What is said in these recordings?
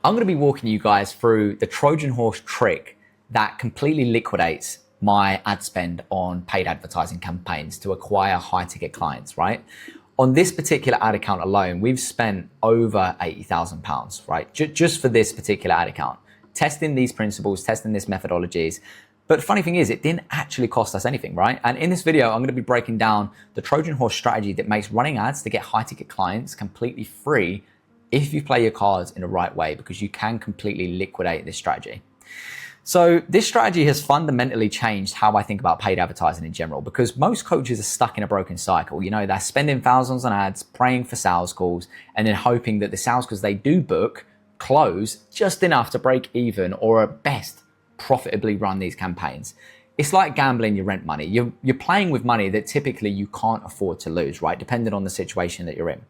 I'm going to be walking you guys through the Trojan Horse trick that completely liquidates my ad spend on paid advertising campaigns to acquire high ticket clients, right? On this particular ad account alone, we've spent over £80,000, right? Just for this particular ad account, testing these principles, testing these methodologies. But the funny thing is, it didn't actually cost us anything, right? And in this video, I'm going to be breaking down the Trojan Horse strategy that makes running ads to get high ticket clients completely free if you play your cards in the right way, because you can completely liquidate this strategy. So this strategy has fundamentally changed how I think about paid advertising in general, because most coaches are stuck in a broken cycle. You know, they're spending thousands on ads, praying for sales calls, and then hoping that the sales calls they do book close just enough to break even, or at best profitably run these campaigns. It's like gambling your rent money. You're playing with money that typically you can't afford to lose, right? Depending on the situation that you're in.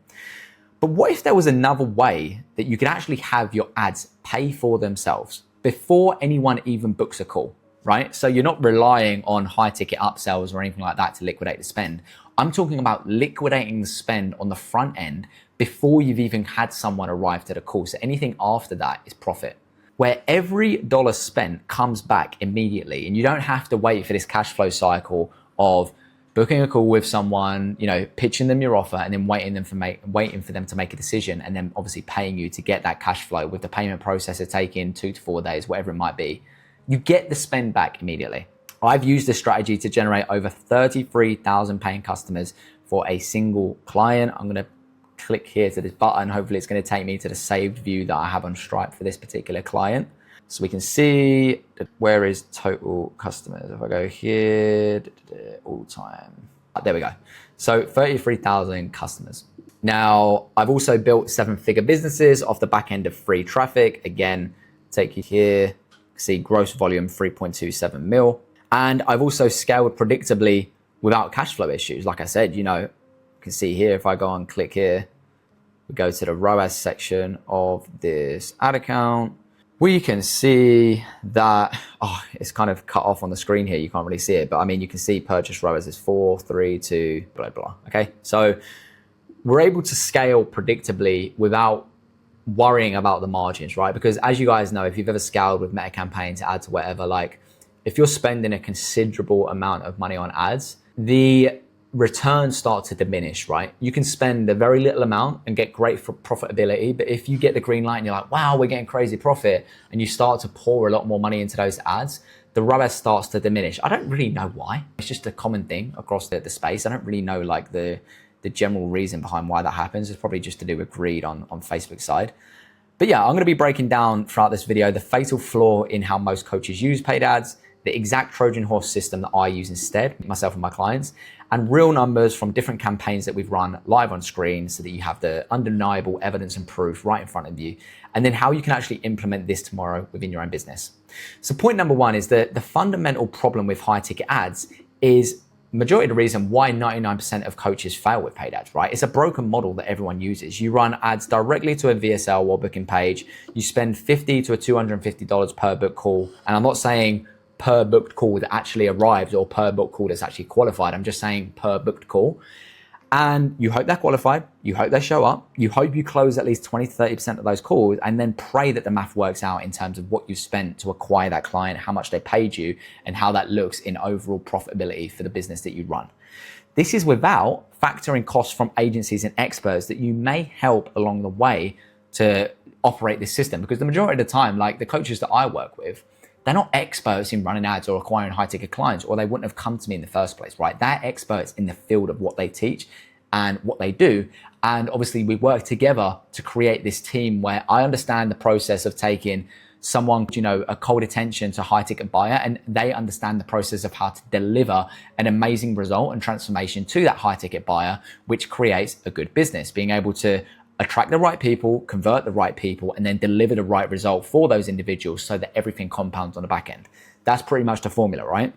But what if there was another way that you could actually have your ads pay for themselves before anyone even books a call, right? So you're not relying on high ticket upsells or anything like that to liquidate the spend. I'm talking about liquidating the spend on the front end before you've even had someone arrive to the call. So anything after that is profit, where every dollar spent comes back immediately, and you don't have to wait for this cash flow cycle of booking a call with someone, you know, pitching them your offer, and then waiting for them to make a decision, and then obviously paying you to get that cash flow, with the payment processor taking 2 to 4 days, whatever it might be. You get the spend back immediately. I've used this strategy to generate over 33,000 paying customers for a single client. I'm going to click here to this button. Hopefully it's going to take me to the saved view that I have on Stripe for this particular client. So we can see where is total customers. If I go here, all time, there we go. So 33,000 customers. Now, I've also built 7-figure businesses off the back end of free traffic. Again, take you here, see gross volume 3.27 mil. And I've also scaled predictably without cash flow issues. Like I said, you know, you can see here, if I go and click here, we go to the ROAS section of this ad account. We can see that, it's kind of cut off on the screen here. You can't really see it, but I mean, you can see purchase ROAS is 4, 3, 2, blah, blah. Okay. So we're able to scale predictably without worrying about the margins, right? Because as you guys know, if you've ever scaled with meta campaigns, ads, whatever, like if you're spending a considerable amount of money on ads, the returns start to diminish, right? You can spend a very little amount and get great profitability, but if you get the green light and you're like, wow, we're getting crazy profit, and you start to pour a lot more money into those ads, the ROAS starts to diminish. I don't really know why. It's just a common thing across the space. I don't really know like the general reason behind why that happens. It's probably just to do with greed on Facebook's side. But yeah, I'm going to be breaking down throughout this video the fatal flaw in how most coaches use paid ads, the exact Trojan Horse system that I use instead, myself and my clients, and real numbers from different campaigns that we've run live on screen, so that you have the undeniable evidence and proof right in front of you, and then how you can actually implement this tomorrow within your own business. So point number one is that the fundamental problem with high ticket ads is majority of the reason why 99% of coaches fail with paid ads, right? It's a broken model that everyone uses. You run ads directly to a VSL or booking page. You spend $50 to $250 per book call. And I'm not saying per booked call that actually arrives or per booked call that's actually qualified. I'm just saying per booked call. And you hope they're qualified. You hope they show up. You hope you close at least 20 to 30% of those calls, and then pray that the math works out in terms of what you spent to acquire that client, how much they paid you, and how that looks in overall profitability for the business that you run. This is without factoring costs from agencies and experts that you may help along the way to operate this system. Because the majority of the time, like the coaches that I work with, they're not experts in running ads or acquiring high ticket clients, or they wouldn't have come to me in the first place, right? They're experts in the field of what they teach and what they do. And obviously we work together to create this team where I understand the process of taking someone, you know, a cold attention to high ticket buyer, and they understand the process of how to deliver an amazing result and transformation to that high ticket buyer, which creates a good business, being able to attract the right people, convert the right people, and then deliver the right result for those individuals so that everything compounds on the back end. That's pretty much the formula, right?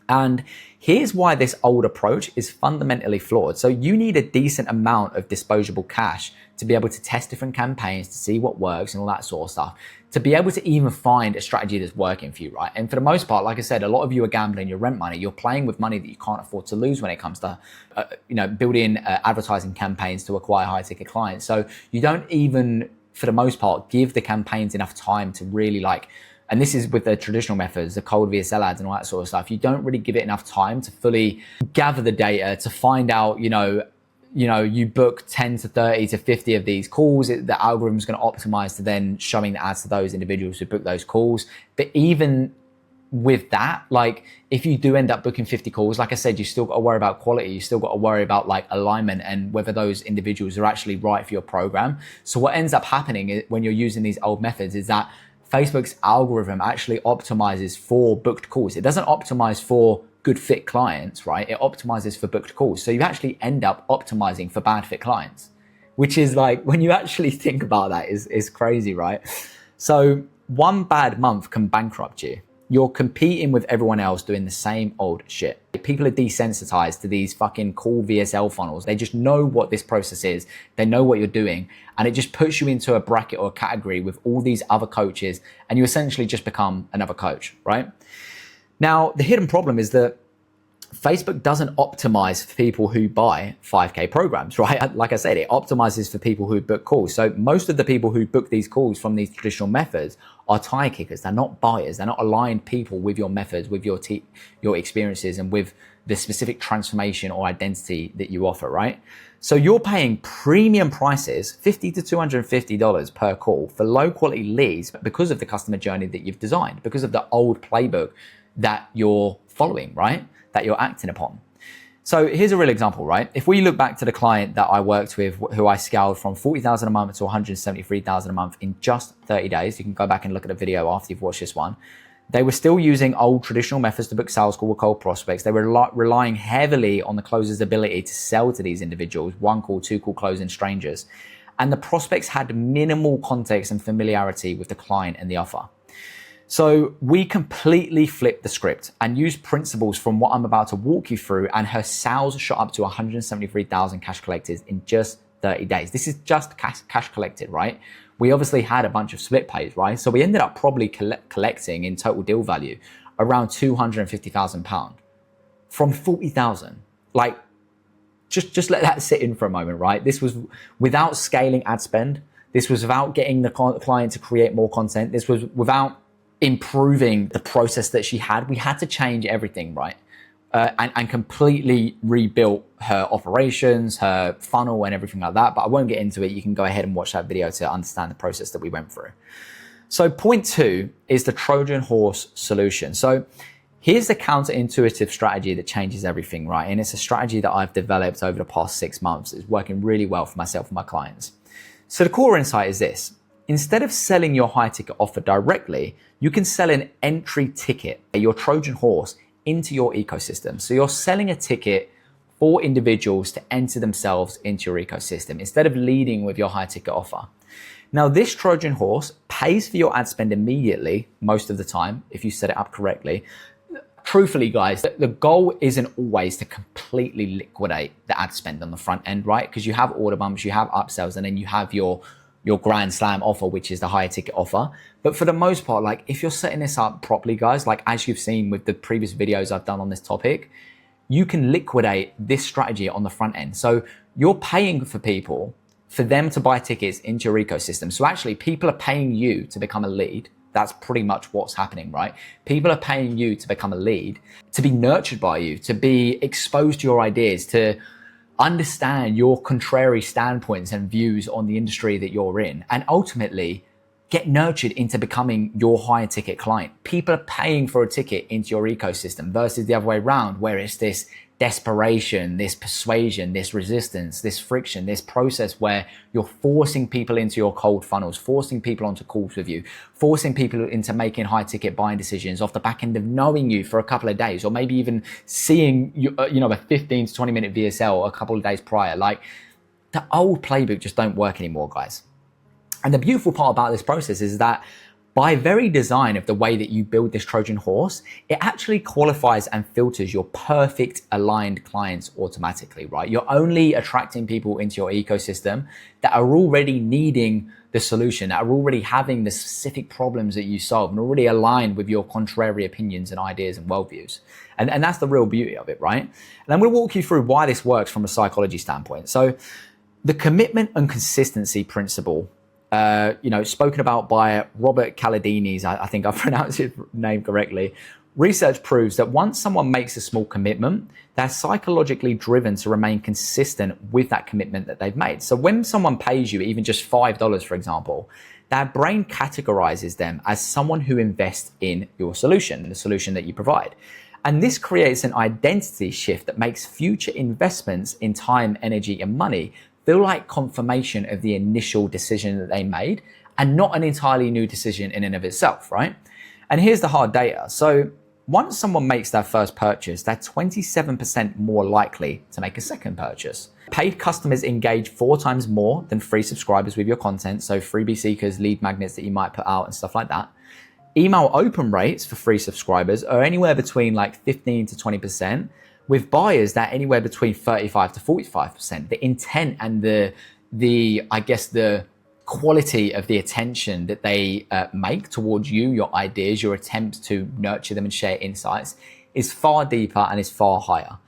And here's why this old approach is fundamentally flawed. So you need a decent amount of disposable cash to be able to test different campaigns, to see what works and all that sort of stuff, to be able to even find a strategy that's working for you, right? And for the most part, like I said, a lot of you are gambling your rent money. You're playing with money that you can't afford to lose when it comes to, building advertising campaigns to acquire high ticket clients. So you don't even for the most part, give the campaigns enough time to really like, and this is with the traditional methods, the cold VSL ads and all that sort of stuff, you don't really give it enough time to fully gather the data to find out, you book 10 to 30 to 50 of these calls, the algorithm is going to optimize to then showing the ads to those individuals who book those calls. But even with that, like if you do end up booking 50 calls, like I said, you still got to worry about quality. You still got to worry about like alignment and whether those individuals are actually right for your program. So what ends up happening when you're using these old methods is that Facebook's algorithm actually optimizes for booked calls. It doesn't optimize for good fit clients, right? It optimizes for booked calls. So you actually end up optimizing for bad fit clients, which is like, when you actually think about that, is crazy, right? So one bad month can bankrupt you. You're competing with everyone else doing the same old shit. People are desensitized to these fucking cool VSL funnels. They just know what this process is. They know what you're doing. And it just puts you into a bracket or a category with all these other coaches. And you essentially just become another coach, right? Now, the hidden problem is that Facebook doesn't optimize for people who buy 5K programs, right? Like I said, it optimizes for people who book calls. So most of the people who book these calls from these traditional methods are tire kickers. They're not buyers. They're not aligned people with your methods, with your experiences, and with the specific transformation or identity that you offer, right? So you're paying premium prices, $50 to $250 per call for low quality leads because of the customer journey that you've designed, because of the old playbook that you're following, right? That you're acting upon. So here's a real example, right? If we look back to the client that I worked with, who I scaled from 40,000 a month to 173,000 a month in just 30 days, you can go back and look at the video after you've watched this one. They were still using old traditional methods to book sales call with cold prospects. They were relying heavily on the closer's ability to sell to these individuals, 1 call, 2 call closing strangers. And the prospects had minimal context and familiarity with the client and the offer. So we completely flipped the script and used principles from what I'm about to walk you through, and her sales shot up to 173,000 cash collected in just 30 days. This is just cash collected, right? We obviously had a bunch of split pays, right? So we ended up probably collecting in total deal value around £250,000 from 40,000. Like, just let that sit in for a moment, right? This was without scaling ad spend. This was without getting the client to create more content. This was without improving the process that she had. We had to change everything, right? And completely rebuilt her operations, her funnel and everything like that. But I won't get into it. You can go ahead and watch that video to understand the process that we went through. So point 2 is the Trojan Horse solution. So here's the counterintuitive strategy that changes everything, right? And it's a strategy that I've developed over the past 6 months. It's working really well for myself and my clients. So the core insight is this. Instead of selling your high ticket offer directly, you can sell an entry ticket, your Trojan horse, into your ecosystem. So you're selling a ticket for individuals to enter themselves into your ecosystem instead of leading with your high ticket offer. Now, this Trojan horse pays for your ad spend immediately, most of the time, if you set it up correctly. Truthfully, guys, the goal isn't always to completely liquidate the ad spend on the front end, right? Because you have order bumps, you have upsells, and then you have your grand slam offer, which is the higher ticket offer. But for the most part, like if you're setting this up properly, guys, like as you've seen with the previous videos I've done on this topic, you can liquidate this strategy on the front end. So you're paying for people, for them to buy tickets into your ecosystem. So actually people are paying you to become a lead. That's pretty much what's happening, right? People are paying you to become a lead, to be nurtured by you, to be exposed to your ideas, to understand your contrary standpoints and views on the industry that you're in, and ultimately get nurtured into becoming your higher ticket client. People are paying for a ticket into your ecosystem versus the other way around, where it's this desperation, this persuasion, this resistance, this friction, this process where you're forcing people into your cold funnels, forcing people onto calls with you, forcing people into making high ticket buying decisions off the back end of knowing you for a couple of days, or maybe even seeing you, a 15 to 20 minute VSL a couple of days prior. Like, the old playbook just don't work anymore, guys. And the beautiful part about this process is that by very design of the way that you build this Trojan horse, it actually qualifies and filters your perfect aligned clients automatically, right? You're only attracting people into your ecosystem that are already needing the solution, that are already having the specific problems that you solve and already aligned with your contrary opinions and ideas and worldviews. And that's the real beauty of it, right? And I'm going to walk you through why this works from a psychology standpoint. So the commitment and consistency principle spoken about by Robert Caladinis, I think I pronounced his name correctly. Research proves that once someone makes a small commitment, they're psychologically driven to remain consistent with that commitment that they've made. So when someone pays you even just $5, for example, their brain categorizes them as someone who invests in your solution, the solution that you provide. And this creates an identity shift that makes future investments in time, energy, and money feel like confirmation of the initial decision that they made and not an entirely new decision in and of itself, right? And here's the hard data. So once someone makes their first purchase, they're 27% more likely to make a second purchase. Paid customers engage 4 times more than free subscribers with your content. So freebie seekers, lead magnets that you might put out and stuff like that. Email open rates for free subscribers are anywhere between like 15 to 20%. With buyers, they're anywhere between 35 to 45%. The intent and the quality of the attention that they make towards you, your ideas, your attempts to nurture them and share insights is far deeper and is far higher.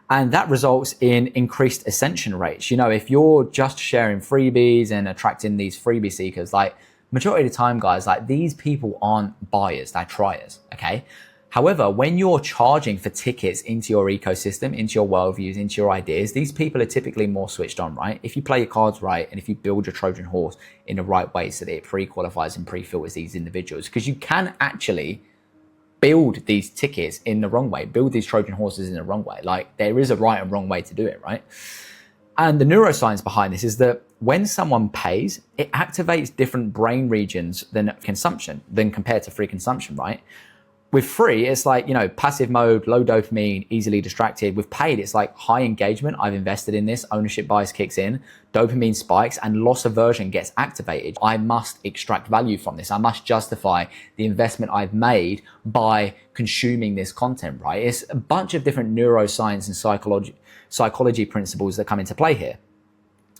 And that results in increased ascension rates. If you're just sharing freebies and attracting these freebie seekers, like majority of the time, guys, like these people aren't buyers, they're triers, okay? However, when you're charging for tickets into your ecosystem, into your worldviews, into your ideas, these people are typically more switched on, right? If you play your cards right and if you build your Trojan horse in the right way so that it pre-qualifies and pre-filters these individuals, because you can actually build these tickets in the wrong way, build these Trojan horses in the wrong way. Like there is a right and wrong way to do it, right? And the neuroscience behind this is that when someone pays, it activates different brain regions than compared to free consumption, right? With free, it's like, passive mode, low dopamine, easily distracted. With paid, it's like high engagement. I've invested in this. Ownership bias kicks in. Dopamine spikes and loss aversion gets activated. I must extract value from this. I must justify the investment I've made by consuming this content, right? It's a bunch of different neuroscience and psychology principles that come into play here.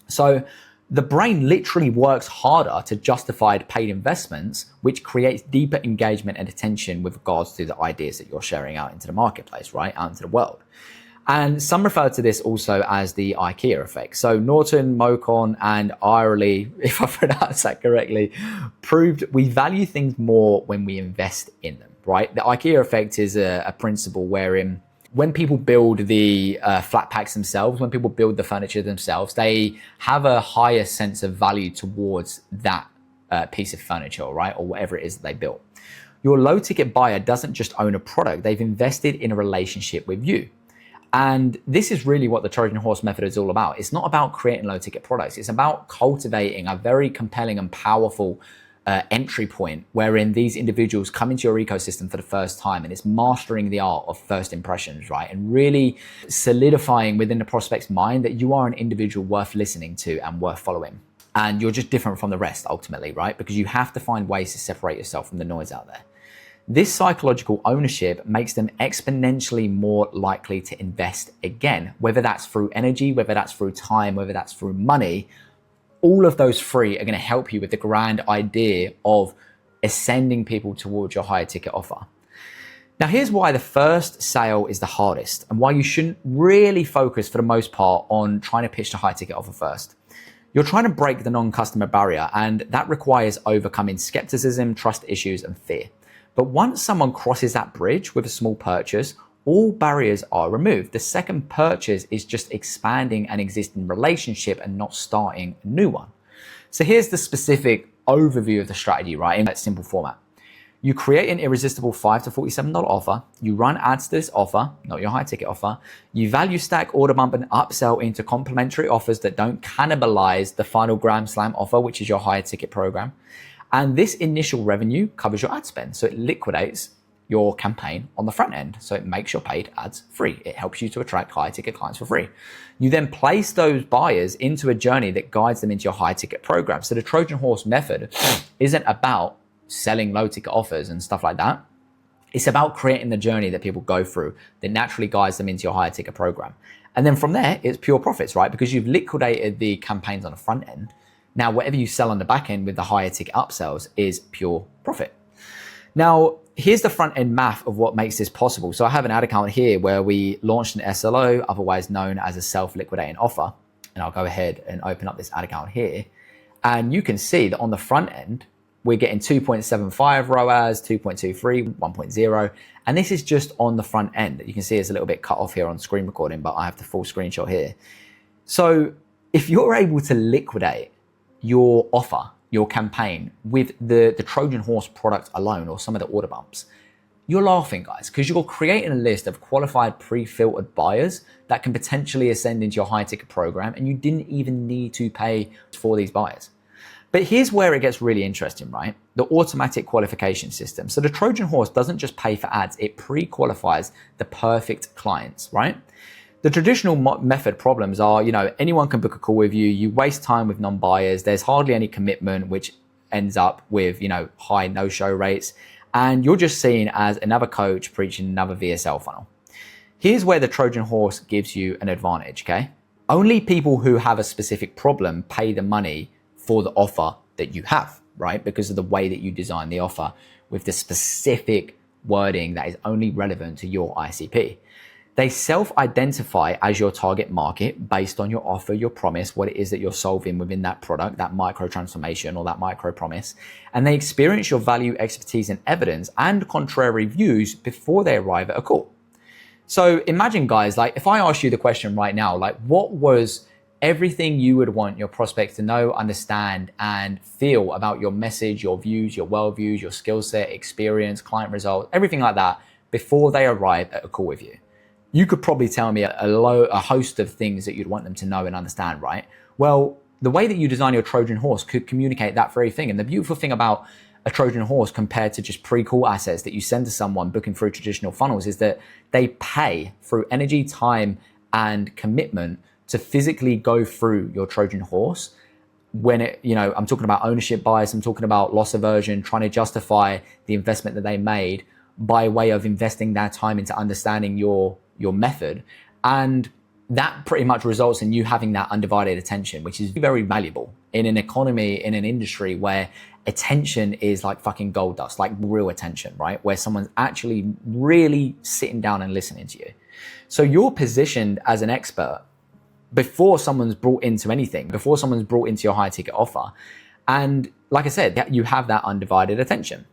So the brain literally works harder to justify paid investments, which creates deeper engagement and attention with regards to the ideas that you're sharing out into the marketplace, right? Out into the world. And some refer to this also as the IKEA effect. So Norton, Mocon, and Irely, if I pronounce that correctly, proved we value things more when we invest in them, right? The IKEA effect is a principle wherein when people build the flat packs themselves, when people build the furniture themselves, they have a higher sense of value towards that piece of furniture, right? Or whatever it is that they built. Your low ticket buyer doesn't just own a product, they've invested in a relationship with you. And this is really what the Trojan Horse Method is all about. It's not about creating low ticket products. It's about cultivating a very compelling and powerful entry point wherein these individuals come into your ecosystem for the first time, and it's mastering the art of first impressions, right? And really solidifying within the prospect's mind that you are an individual worth listening to and worth following. And you're just different from the rest ultimately, right? Because you have to find ways to separate yourself from the noise out there. This psychological ownership makes them exponentially more likely to invest again, whether that's through energy, whether that's through time, whether that's through money. All of those three are going to help you with the grand idea of ascending people towards your higher ticket offer. Now, here's why the first sale is the hardest and why you shouldn't really focus for the most part on trying to pitch the high ticket offer first. You're trying to break the non-customer barrier, and that requires overcoming skepticism, trust issues, and fear. But once someone crosses that bridge with a small purchase, all barriers are removed. The second purchase is just expanding an existing relationship and not starting a new one. So here's the specific overview of the strategy, right? In that simple format. You create an irresistible $5 to $47 offer. You run ads to this offer, not your high ticket offer. You value stack, order bump, and upsell into complementary offers that don't cannibalize the final Gram Slam offer, which is your higher ticket program. And this initial revenue covers your ad spend. So it liquidates your campaign on the front end. So it makes your paid ads free. It helps you to attract high ticket clients for free. You then place those buyers into a journey that guides them into your high ticket program. So the Trojan Horse Method isn't about selling low ticket offers and stuff like that. It's about creating the journey that people go through that naturally guides them into your higher ticket program. And then from there, it's pure profits, right? Because you've liquidated the campaigns on the front end. Now, whatever you sell on the back end with the higher ticket upsells is pure profit. Now, here's the front end math of what makes this possible. So I have an ad account here where we launched an SLO, otherwise known as a self-liquidating offer. And I'll go ahead and open up this ad account here. And you can see that on the front end, we're getting 2.75 ROAS, 2.23, 1.0. And this is just on the front end. You can see it's a little bit cut off here on screen recording, but I have the full screenshot here. So if you're able to liquidate your offer, your campaign with the Trojan Horse product alone, or some of the order bumps, you're laughing, guys, because you're creating a list of qualified pre-filtered buyers that can potentially ascend into your high ticket program, and you didn't even need to pay for these buyers. But here's where it gets really interesting, right? The automatic qualification system. So the Trojan Horse doesn't just pay for ads, it pre-qualifies the perfect clients, right? The traditional method problems are, anyone can book a call with you, you waste time with non-buyers, there's hardly any commitment, which ends up with, high no-show rates, and you're just seen as another coach preaching another VSL funnel. Here's where the Trojan Horse gives you an advantage, okay? Only people who have a specific problem pay the money for the offer that you have, right? Because of the way that you design the offer with the specific wording that is only relevant to your ICP. They self-identify as your target market based on your offer, your promise, what it is that you're solving within that product, that micro transformation or that micro promise. And they experience your value, expertise, and evidence and contrary views before they arrive at a call. So imagine, guys, like if I ask you the question right now, like what was everything you would want your prospects to know, understand, and feel about your message, your views, your worldviews, your skill set, experience, client results, everything like that before they arrive at a call with you? You could probably tell me a host of things that you'd want them to know and understand, right? Well, the way that you design your Trojan Horse could communicate that very thing. And the beautiful thing about a Trojan Horse compared to just pre-call assets that you send to someone booking through traditional funnels is that they pay through energy, time, and commitment to physically go through your Trojan Horse. When I'm talking about ownership bias, I'm talking about loss aversion, trying to justify the investment that they made by way of investing their time into understanding your method. And that pretty much results in you having that undivided attention, which is very valuable in an economy, in an industry where attention is like fucking gold dust, like real attention, right? Where someone's actually really sitting down and listening to you. So you're positioned as an expert before someone's brought into anything, before someone's brought into your high ticket offer. And like I said, you have that undivided attention.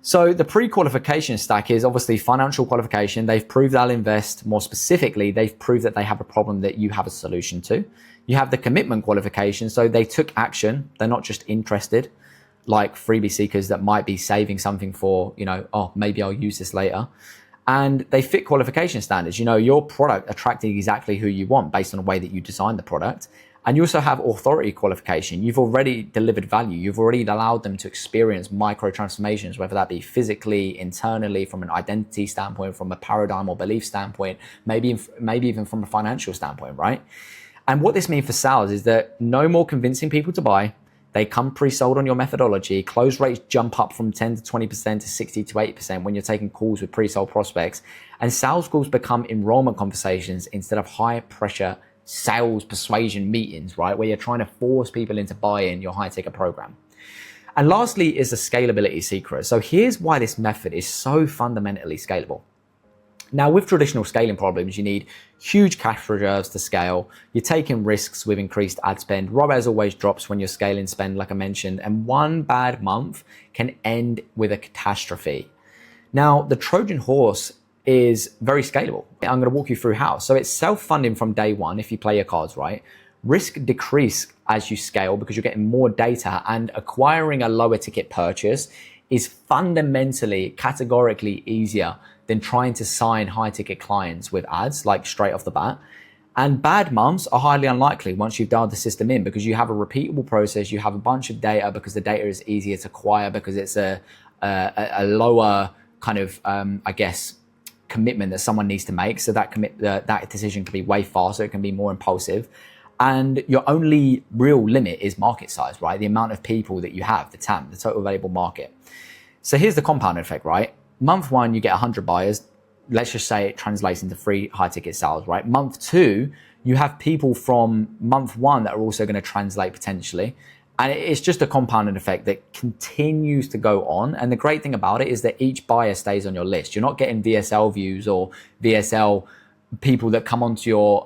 So the pre-qualification stack is obviously financial qualification. They've proved they'll invest. More specifically, they've proved that they have a problem that you have a solution to. You have the commitment qualification. So they took action. They're not just interested like freebie seekers that might be saving something for, maybe I'll use this later. And they fit qualification standards. Your product attracting exactly who you want based on the way that you design the product. And you also have authority qualification. You've already delivered value. You've already allowed them to experience micro transformations, whether that be physically, internally, from an identity standpoint, from a paradigm or belief standpoint, maybe even from a financial standpoint, right? And what this means for sales is that no more convincing people to buy. They come pre-sold on your methodology. Close rates jump up from 10 to 20% to 60 to 80% when you're taking calls with pre-sold prospects. And sales calls become enrollment conversations instead of high pressure sales persuasion meetings, right? Where you're trying to force people into buying your high ticket program. And lastly is the scalability secret. So here's why this method is so fundamentally scalable. Now, with traditional scaling problems, you need huge cash reserves to scale. You're taking risks with increased ad spend. ROAS always drops when you're scaling spend, like I mentioned, and one bad month can end with a catastrophe. Now, the Trojan Horse is very scalable. I'm going to walk you through how. So it's self-funding from day one if you play your cards right. Risk decrease as you scale because you're getting more data, and acquiring a lower ticket purchase is fundamentally, categorically easier than trying to sign high ticket clients with ads, like straight off the bat. And bad months are highly unlikely once you've dialed the system in, because you have a repeatable process, you have a bunch of data because the data is easier to acquire because it's a lower kind of, commitment that someone needs to make. So that decision can be way faster, it can be more impulsive. And your only real limit is market size, right? The amount of people that you have, the TAM, the total available market. So here's the compound effect, right? Month one, you get 100 buyers. Let's just say it translates into 3 high ticket sales, right? Month two, you have people from month one that are also going to translate potentially. And it's just a compounding effect that continues to go on. And the great thing about it is that each buyer stays on your list. You're not getting VSL views or VSL people that come onto your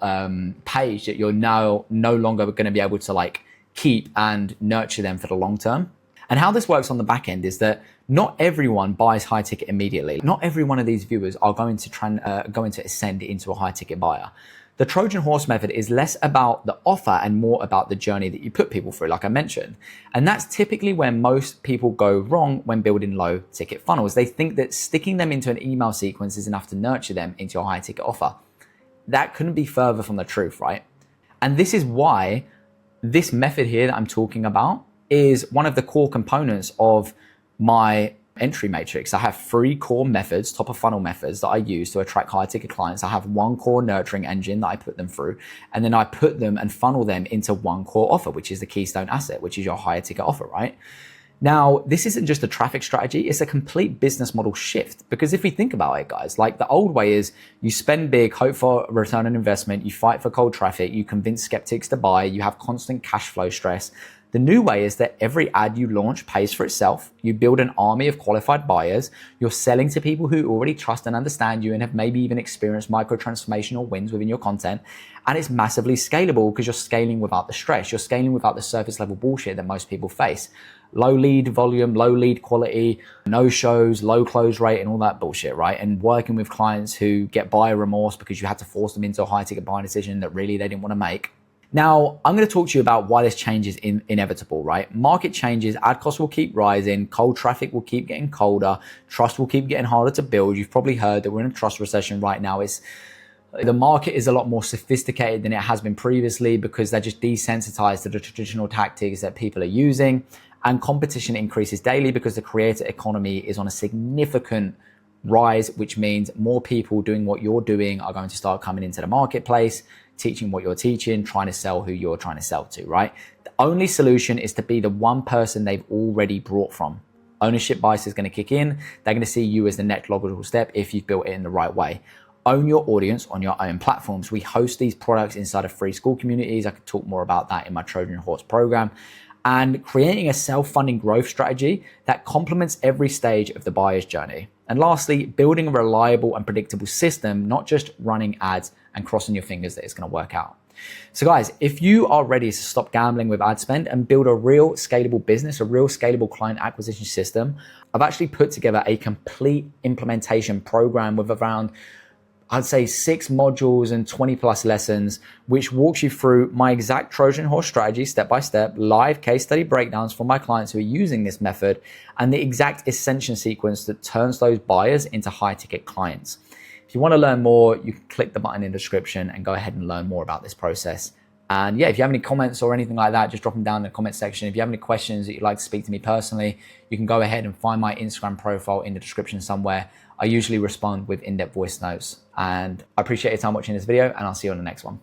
page that you're now no longer going to be able to like keep and nurture them for the long term. And how this works on the back end is that not everyone buys high ticket immediately. Not every one of these viewers are going to ascend into a high ticket buyer. The Trojan Horse Method is less about the offer and more about the journey that you put people through, like I mentioned. And that's typically where most people go wrong when building low ticket funnels. They think that sticking them into an email sequence is enough to nurture them into a high ticket offer. That couldn't be further from the truth, right? And this is why this method here that I'm talking about is one of the core components of my entry matrix. I have 3 core methods, top of funnel methods that I use to attract high ticket clients. I have 1 core nurturing engine that I put them through, and then I put them and funnel them into 1 core offer, which is the keystone asset, which is your higher ticket offer, right? Now, this isn't just a traffic strategy, it's a complete business model shift. Because if we think about it, guys, like the old way is you spend big, hope for a return on investment, you fight for cold traffic, you convince skeptics to buy, you have constant cash flow stress. The new way is that every ad you launch pays for itself. You build an army of qualified buyers. You're selling to people who already trust and understand you and have maybe even experienced micro transformational wins within your content. And it's massively scalable because you're scaling without the stress. You're scaling without the surface level bullshit that most people face. Low lead volume, low lead quality, no shows, low close rate, and all that bullshit, right? And working with clients who get buyer remorse because you had to force them into a high ticket buying decision that really they didn't want to make. Now, I'm going to talk to you about why this change is inevitable, right? Market changes, ad costs will keep rising, cold traffic will keep getting colder, trust will keep getting harder to build. You've probably heard that we're in a trust recession right now. The market is a lot more sophisticated than it has been previously because they're just desensitized to the traditional tactics that people are using. And competition increases daily because the creator economy is on a significant rise, which means more people doing what you're doing are going to start coming into the marketplace, teaching what you're teaching, trying to sell who you're trying to sell to, right? The only solution is to be the one person they've already brought from. Ownership bias is going to kick in. They're going to see you as the next logical step if you've built it in the right way. Own your audience on your own platforms. We host these products inside of free school communities. I could talk more about that in my Trojan Horse program. And creating a self-funding growth strategy that complements every stage of the buyer's journey. And lastly, building a reliable and predictable system, not just running ads and crossing your fingers that it's going to work out. So guys, if you are ready to stop gambling with ad spend and build a real scalable business, a real scalable client acquisition system, I've actually put together a complete implementation program with around, I'd say 6 modules and 20 plus lessons, which walks you through my exact Trojan Horse strategy, step-by-step, live case study breakdowns for my clients who are using this method, and the exact ascension sequence that turns those buyers into high ticket clients. If you want to learn more, you can click the button in the description and go ahead and learn more about this process. And yeah, if you have any comments or anything like that, just drop them down in the comment section. If you have any questions that you'd like to speak to me personally, you can go ahead and find my Instagram profile in the description somewhere. I usually respond with in-depth voice notes. And I appreciate your time watching this video, and I'll see you on the next one.